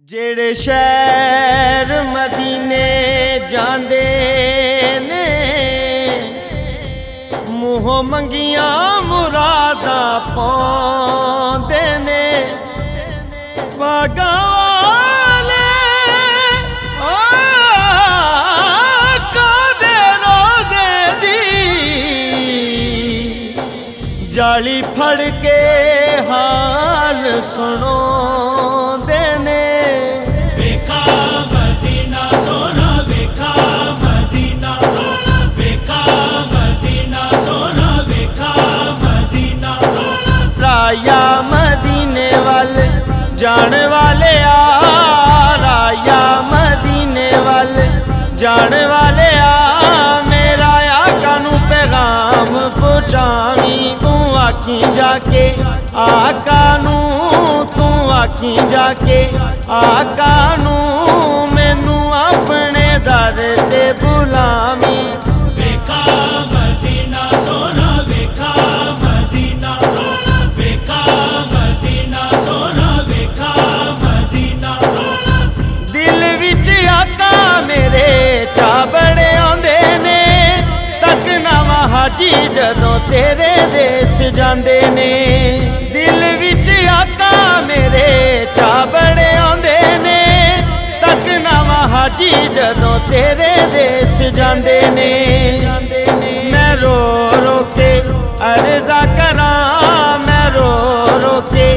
जेड़े शहर मदीने जांदे ने मूहों मंगिया मुरादा पाउंदे ने बागा वाले कादे रोज़े दी जाली फड़ के हाल सुनो देने राया मदीने वाले जाने वाले राया मदीने वाले जाने वाले मेरा आका नू पैगाम पहुंचावी तू आखी जाके आका नू तू आखी जाके आका नू मैनू अपने दर ते बुलावी वेखा मदीना सोना वेखा मदीना वेखा मदीना सोना वेखा मदीना दिल विच आका मेरे चा बड़े आंदे ने तक नवा हाजी जदों तेरे देश जांदे ने दिल विच आका मेरे चा बड़े आंदे ने तक नवा हाजी जदों तेरे देश जांदे ने मैं रो रो के अर्ज़ा करा मैं रो रो के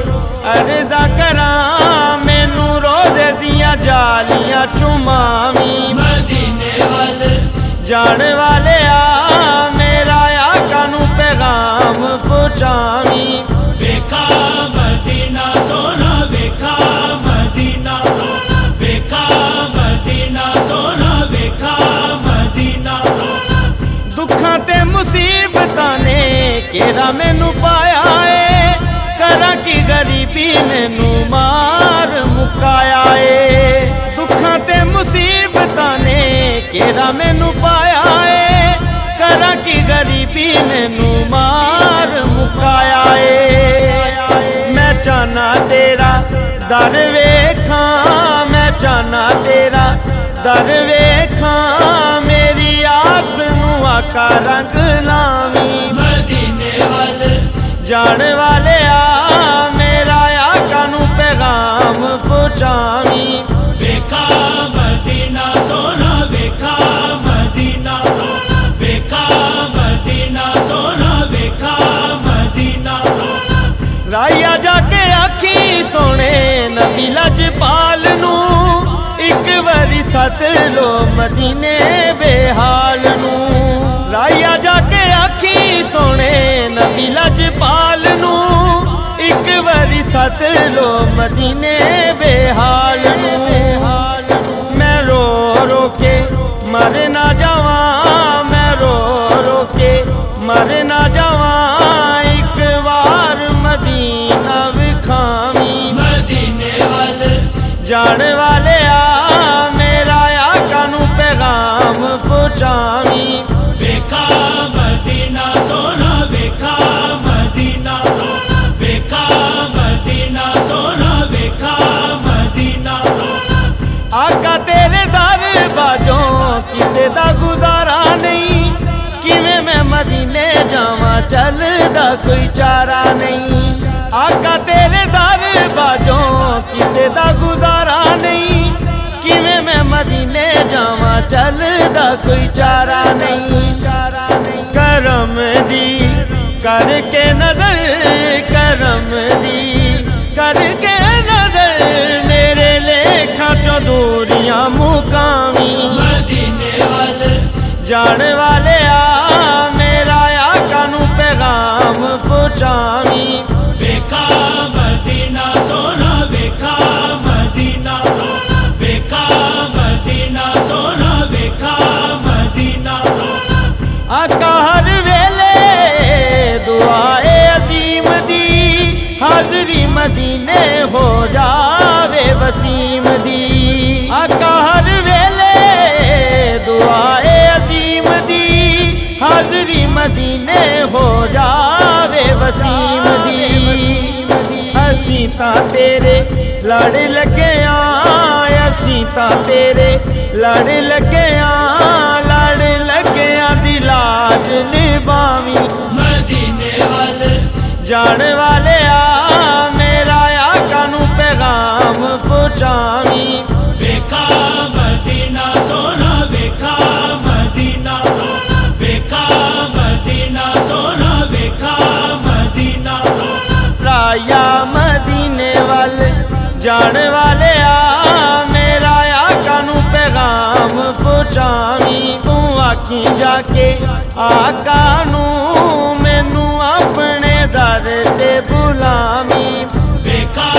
अर्ज़ा करा मैनू रोज़े दियां जालियां चुमावी मदीने वाले जाने वाले मेरा आका नू पैगाम पहुंचावी वेखा मदीना सोना वेखा मदीना वेखा मदीना सोना वेखा मदीना दुखां ते मुसीबतां ने घेरा मैनू पाया है करा की गरीबी मैनू मार मुकाया है दुखां ते मुसीबतां ने घेरा मैनू पाया है करा की गरीबी मैनू मार मुकाया है मैं चाहना तेरा दर वेखा मैं चाहना तेरा दर वेखा मेरी आस नू आका रंग लावी मदीने वाले जाने वाले मेरा आका नू पैगाम पहुंचावी वेखा मदीना सोना वेखा मदीना वेखा मदीना सोना वेखा मदीना राया जाके आखी सोने नबी लजपाल नू एक बारी सद लो मदीने बेहाल नू राया जाके आखी सोने नबी लजपाल नू एक बारी सद लो मदीने बेहाल नू मैं रो रो के मर ना जावा मैं रो रो के मर ना जावा एक बार मदीना विखावी मदीने वाले जाने वाले मेरा आका नू पैगाम पहुंचावी वेखा मदीना सोना वेखा मदीना वेखा मदीना सोना वेखा मदीना आका तेरे दर बाजों किसे दा गुजारा नहीं किवें मैं मदीने जावां चलदा कोई चारा नहीं आका तेरे दर बाजों किसे दा गुजारा नहीं किवें मैं मदीने जावां चलदा कोई चारा नहीं करम दी करके नजर करम दी करके नजर मेरे लेखा चों दूरियां मुकावी मदीने वाले जाने वाले मेरा आका नू पैगाम पहुंचावी वेखा मदीना सोना वेखा मदीना वेखा मदीना सोना वेखा मदीना आका हर वेले दुआए अजीम दी हाजरी मदीने हो जावे वसीम दी आका हर वेले दुआए अजीम दी हाजरी मदीने हो जावे वसीम दी हसी तां तेरे लड़ लगे तां तेरे लड़ लग्या दी लाज निभावी। मदीने वाल जान वाले आ मेरा आका नू पैगाम पहुंचावी। वेखा मदीना सोना वेखा मदीना, वेखा मदीना सोना वेखा मदीना। राया मदीने वाले जान वाले आ मेरा आका नू पैगाम पहुंचावी। तू आखी जाके आका नू मैनू अपने दर ते बुलावी। वेखा